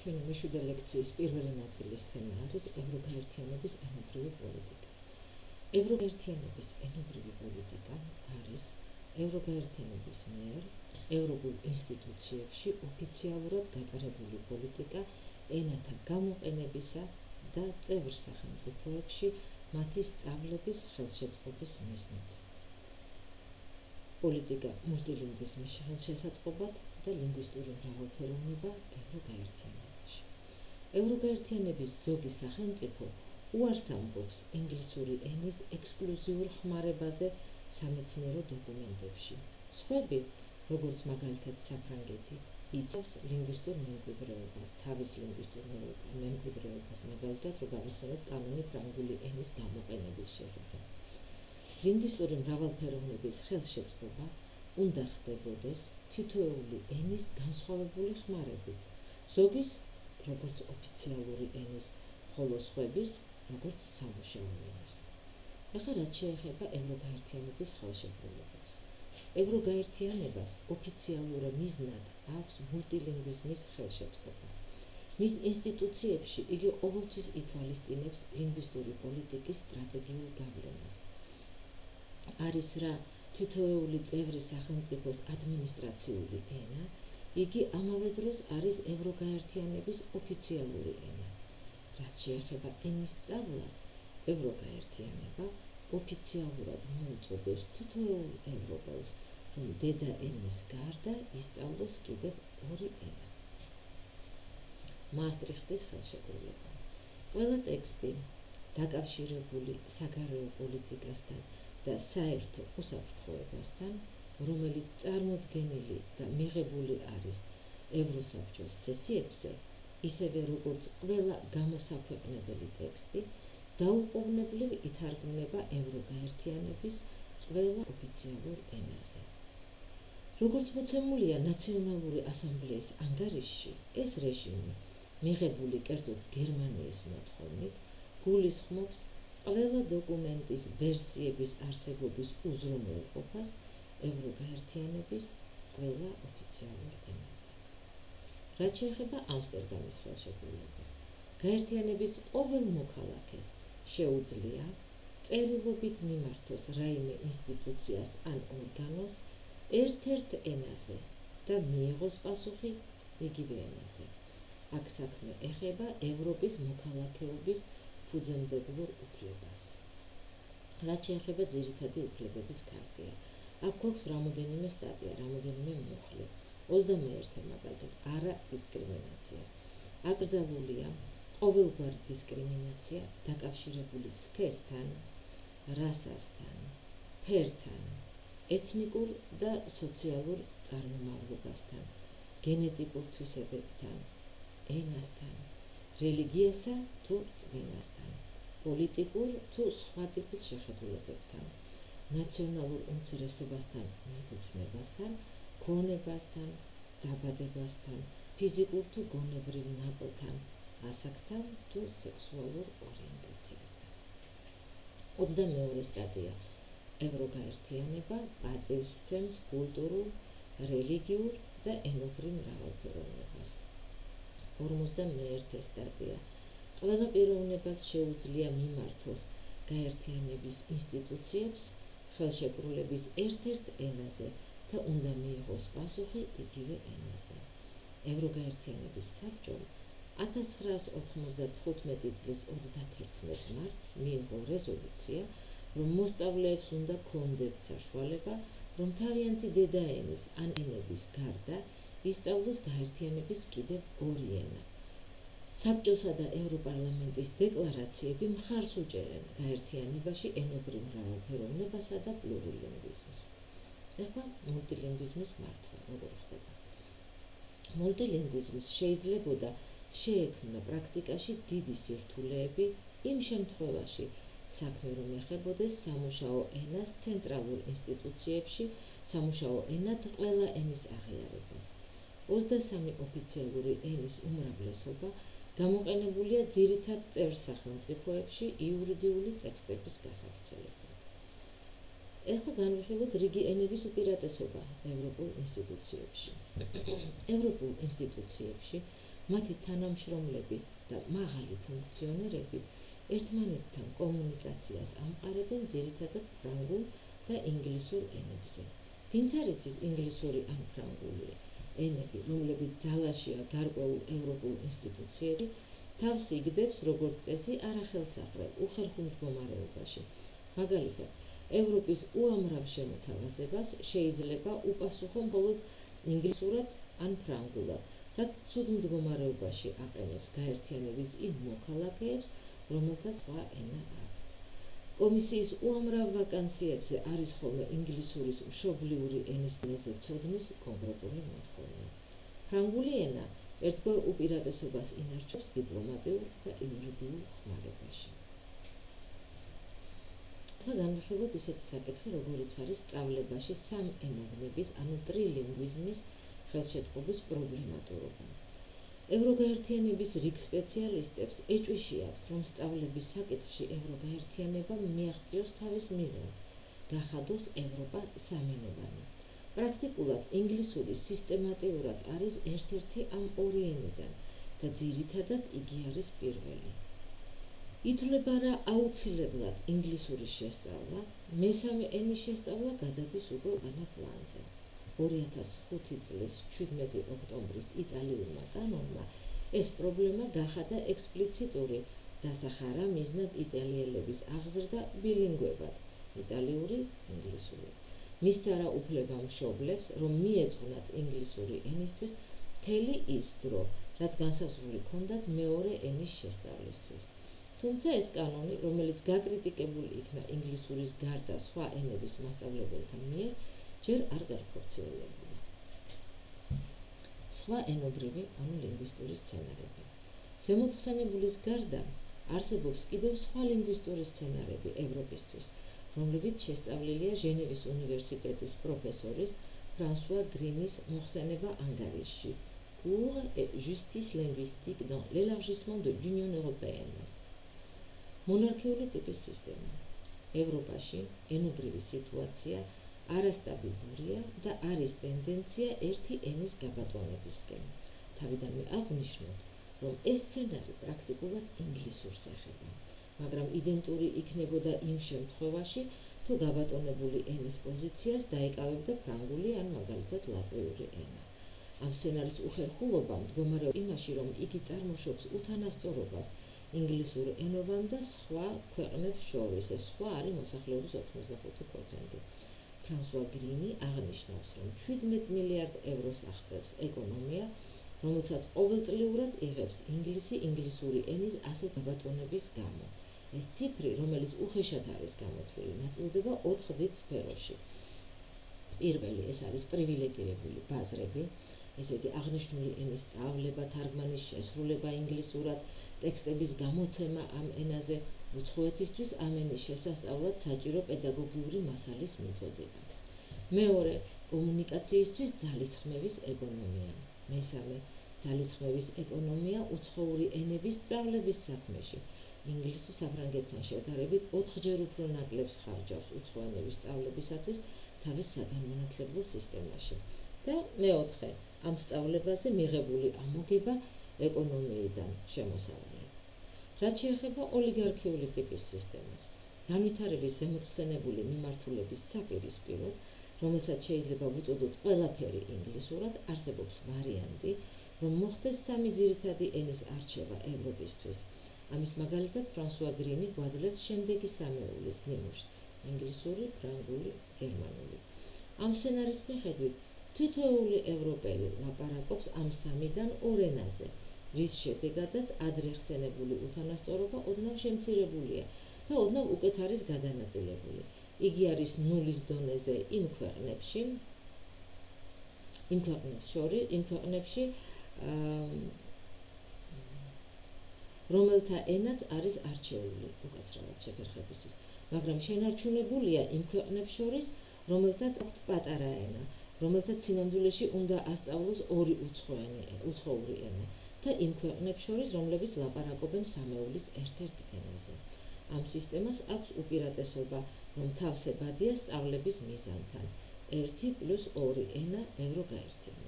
ჩვენი მეშვიდე ლექციის პირველი ნაწილის თემა არის ევროგაერთიანების ენობრივი პოლიტიკა. ევროგაერთიანების ენობრივი პოლიტიკა არის ევროგაერთიანების მიერ ევროპულ ინსტიტუციებში ოფიციალურად გატარებული პოლიტიკა ენათა გამოყენებისა და წევრ სახელმწიფოებში მათი სწავლების ხელშეწყობის მიზნით. პოლიტიკა მულტილინგვიზმის ხელშესაწყობად და ლინგვისტური მრავალფეროვნება ევროგაერთიანებაში. ევროგაერთიანების ზოგი სახელმწიფო უარს ამბობს ინგლისური ენის ექსკლუზიურ ხმარებაზე სამეცნიერო დოკუმენტებში. სხვები, როგორც მაგალითად საფრანგეთი, იცავს ლინგვისტურ მემკვიდრეობას, თავის ლინგვისტურ მემკვიდრეობას, მაგალითად, რომ გავიხსენოთ კანონი ფრანგული ენის გამოყენების შესახებ. ლინგვისტური მრავალფეროვნების ხელშეწყობა უნდა ხდებოდეს თითოეული ენის განსხვავებული ხმარებით, ზოგის როგორც ოფიციალური ენის, ხოლო სხვების როგორც სამუშაო ენის. ახლა რაც შეეხება ევროგაერთიანების ხელშეკრულებას. ევროგაერთიანებას ოფიციალურ მიზნად აქვს მულტილინგვიზმის ხელშეწყობა. მის ინსტიტუციებში იგი ყოველთვის ითვალისწინებს ლინგვისტური პოლიტიკის სტრატეგიულ გავლენას. არის რა თითოეული წევრი სახელმწიფოს ადმინისტრაციული ენა, იგი ამავე დროს არის ევროგაერთიანების ოფიციალური ენა. რაც შეეხება ენის სწავლას, ევროგაერთიანება ოფიციალურად მოუწოდებს თითოეულ ევროპელს, რომ დედა ენის გარდა ისწავლოს კიდევ ორი ენა. მაასტრიხტის ხელშეკრულება. ყველა ტექსტი დაკავშირებული საგარეო პოლიტიკასთან და საერთო უსაფრთხოებასთან, რომელიც წარმოდგენილი და მიღებული არის ევროსაბჭოს სესიებზე, ისევე როგორც ყველა გამოსაქვეყნებელი ტექსტი, დაუყოვნებლივ ითარგმნება ევროგაერთიანების ყველა ოფიციალურ ენაზე. როგორც მოცემულია ნაციონალური ასამბლეის ანგარიშში, ეს რეჟიმი, მიღებული კერძოდ გერმანიის მოთხოვნით, გულისხმობს ყველა დოკუმენტის ვერსიების არსებობის უზრუნველყოფას ევროგაერთიანების ყველა ოფიციალურ ენაზე. რაც შეეხება ამსტერდამის ხელშეკრულებას, გაერთიანების ყოველ მოქალაქეს შეუძლია წერილობით მიმართოს რაიმე ინსტიტუციას ან ორგანოს ერთ-ერთ ენაზე და მიიღოს პასუხი იგივე ენაზე. აქ საქმე ეხება ევროპის მოქალაქეობის ფუძემდებურ უფლებას. რაც შეეხება ძირითადი უფლებების ქარტია, აქ გვაქვს რამოდენიმე სტატია, რამოდენიმე მუხლი. 21 მაგალითად არა დისკრიმინაციას. აკრძალულია ყოველგვარი დისკრიმინაცია დაკავშირებული სქესთან, რასასთან, ფერთან, ეთნიკურ და სოციალურ წარმომავლობასთან, გენეტიკურ თვისებებთან, ენასთან, რელიგიასა თუ რწმენასთან, პოლიტიკურ თუ სხვა ტიპის შეხედულებებთან, ნაციონალურ უმცირესობასთან მიგუთვნებასთან, ქონებასთან, დაბადებასთან, ფიზიკურ თუ გონებრივ ნაყოფთან, ასაკთან თუ სექსუალურ ორიენტაციასთან. 22 სტატია. ევროგაერთიანება პატივს სცემს კულტურულ, რელიგიურ და ენობრივ მრავალფეროვნებას. 51 სტატია. ყველა პიროვნებას შეუძლია მიმართოს გაერთიანების ინსტიტუციებს ხელშეკრულების ერთ-ერთ ენაზე და უნდა მიიღოს პასუხი იგივე ენაზე. ევროგაერთიანების საბჭომ 1995 წლის 31 მარტს მიიღო რეზოლუცია, რომ მოსწავლეებს უნდა ჰქონდეთ საშუალება, რომ თავიანთი დედაენის ან ენების გარდა ისწავლოს გაერთიანების კიდევ ორი ენა. საბჭოსა და ევროპარლამენტის დეკლარაციები მხარს უჭერენ გაერთიანებაში ენობრივ მრავალფეროვნებასა და პლურილინგვიზმს. ახლა მულტილინგვიზმის მართვა როგორ ხდება. მულტილინგვიზმს შეიძლებოდა შეექმნა პრაქტიკაში დიდი სირთულეები იმ შემთხვევაში, საქმე რომ ეხებოდეს სამუშაო ენას ცენტრალურ ინსტიტუციებში, სამუშაო ენად ყველა ენის აღიარებას. 23 ოფიციალური ენის უმრავლესობა გამოყენებულია ძირითად წევრ სახელმწიფოებში იურიდიული ტექსტების გასავრცელებლად. ახლა განვიხილოთ რიგი ენების უპირატესობა ევროპულ ინსტიტუციებში. ევროპულ ინსტიტუციებში მათი თანამშრომლები და მაღალი ფუნქციონერები ერთმანეთთან კომუნიკაციას ამყარებენ ძირითადად ფრანგულ და ინგლისურ ენებზე. ვინც არ იცის ინგლისური ან ფრანგული ენები, რომლებიც ძალაშია გარკვეულ ევროპულ ინსტიტუციებში, თავს იგდებს როგორც წესი არახელსაყრელ უხერხულ მდგომარეობაში. მაგალითად, ევროპის უამრავ შემოთავაზებას შეიძლება უპასუხო მხოლოდ ინგლისურად ან ფრანგულად, რაც ცუდ მდგომარეობაში აყენებს გაერთიანების იმ მოქალაქეებს, რომელთაც სხვა ენა აქვთ. კომისიის უამრავ ვაკანსიებზე არის ხოლმე ინგლისურის მშობლიური ენის დონეზე ცოდნის კონკრეტული მოთხოვნა. ფრანგული ენა ერთგვარ უპირატესობას ინარჩუნებს დიპლომატიურ და იურიდიულ ხმარებაში. განვიხილოთ ისეთი საკითხი, როგორიც არის სწავლებაში სამენოვნების, ანუ ტრილინგვიზმის ხელშეწყობის პრობლემატურობა. ევროგაერთიანების რიგ სპეციალისტებს ეჭვიში აქვთ, რომ სწავლების საკითხში ევროგაერთიანებამ მიაღწიოს თავის მიზანს, გახადოს ევროპა სამენოვანი. პრაქტიკულად ინგლისური სისტემატიურად არის ერთ-ერთი ამ ორი ენიდან და ძირითადად იგი არის პირველი. ითვლება, რომ აუცილებლად ინგლისურის შესწავლა, მესამე ენის შესწავლა გადადის უკვე უკანა პლანზე. 2005 წლის 17 ოქტომბრის იტალიურმა კანონმა ეს პრობლემა გახადა ექსპლიციტური და სახარა მიზნად იტალიელების აღზრდა ბილინგვებად, იტალიური, ინგლისური. მისცარა უფლება მშობლებს, რომ მიეძღვნათ ინგლისური ენისთვის მთელი ის დრო, რაც განსაზღვრული ჰქონდათ მეორე ენის შესწავლისთვის. თუმცა ეს კანონი, რომელიც გაკრიტიკებული იქნა ინგლისურის გარდა სხვა ენების მასწავლებელთა მიერ, ჯერ არ განხორციელებულა. სხვა ენობრივი, ანუ ლინგვისტური სცენარები. ზემოთხსენებულის გარდა არსებობს კიდევ სხვა ლინგვისტური სცენარები ევროპისთვის, რომლებიც შესწავლილია ჟენევის უნივერსიტეტის პროფესორის ფრანსუა გრინის მოხსენება ანგარიშში pour justice linguistique dans l'élargissement de l'Union européenne. მონარქიული ტიპის სისტემა. ევროპაში ენობრივი სიტუაცია არასტაბილურია და არის ტენდენცია ერთი ენის გაბატონებისკენ. თავიდანვე აღვნიშნოთ, რომ ეს სცენარი პრაქტიკულად ინგლისურს ეხება, მაგრამ იდენტური იქნებოდა იმ შემთხვევაში, თუ გაბატონებული ენის პოზიციას დაეკავებდა ფრანგული ან მაგალითად ლატვიური ენა. ამ სცენარის უხერხულობა მდგომარეობს იმაში, რომ იგი წარმოშობს უთანასწორობას ინგლისურ ენოვან და სხვა ქვეყნებს შორის, ეს სხვა არის მოსახლეობის 85%. ფრანსუა გრინი აღნიშნავს, რომ 17 მილიარდ ევროს აღწევს ეკონომია, რომელსაც ყოველწლიურად იღებს ინგლისი ინგლისური ენის ასეთ გაბატონების გამო. ეს ციფრი, რომელიც უხეშად არის გამოთვლილი, ნაწილდება 4 დიდ სფეროში. პირველი, ეს არის პრივილეგირებული ბაზრები, ესე იგი აღნიშნული ენის სწავლება, თარგმანის შესრულება ინგლისურად, ტექსტების გამოცემა ამ ენაზე, უცხოეთისთვის ამ ენის შესასწავლად საჭირო პედაგოგიური მასალის მიწოდება. მეორე, კომუნიკაციისთვის ძალისხმევის ეკონომია. მესამე, ძალისხმევის ეკონომია უცხოური ენების სწავლების საქმეში. ინგლისი საფრანგეთთან შედარებით 4-ჯერ უფრო ნაკლებს ხარჯავს უცხო ენების სწავლებისათვის თავის საგანმანათლებლო სისტემაში. და მეოთხე, ამ სწავლებაზე მიღებული ამოგება ეკონომიიდან შემოსავალი. რაც შეეხება ოლიგარქიული ტიპის სისტემას, განვითარების ზემოთხსენებული მიმართულების საპირისპიროდ, რომელსაც შეიძლება ვუწოდოთ ყველაფერი ინგლისურად, არსებობს ვარიანტი, რომ მოხდეს სამი ძირითადი ენის არჩევა ევროპისთვის. ამის მაგალითად ფრანსუა გრინი გვაძლევს შემდეგი სამეულის ნიმუშს: ინგლისური, ფრანგული, გერმანული. ამ სცენარის მიხედვით თითოეული ევროპელი ლაპარაკობს ამ სამიდან ორ ენაზე, რის შედეგადაც ადრე ხსენებული უთანასწორობა ოდნავ შემცირებულია და ოდნავ უკეთ არის გადანაწილებული. იგი არის ნულის დონეზე იმ ქვეყნებში, რომელთა ენაც არის არჩეული უკაცრავად შეგერხებისთვის, მაგრამ შენარჩუნებულია იმ ქვეყნებს შორის, რომელთაც აქვთ პატარა ენა, რომელთაც სინამდვილეში უნდა ასწავლოს ორი უცხოური ენა და იმ ქვეყნებს შორის, რომლებიც ლაპარაკობენ სამეულის ერთ-ერთ ენაზე. ამ სისტემას აქვს უპირატესობა, რომ თავს ებადია სწავლების მიზანთან 1+2 ენა ევროგაერთიანებაში.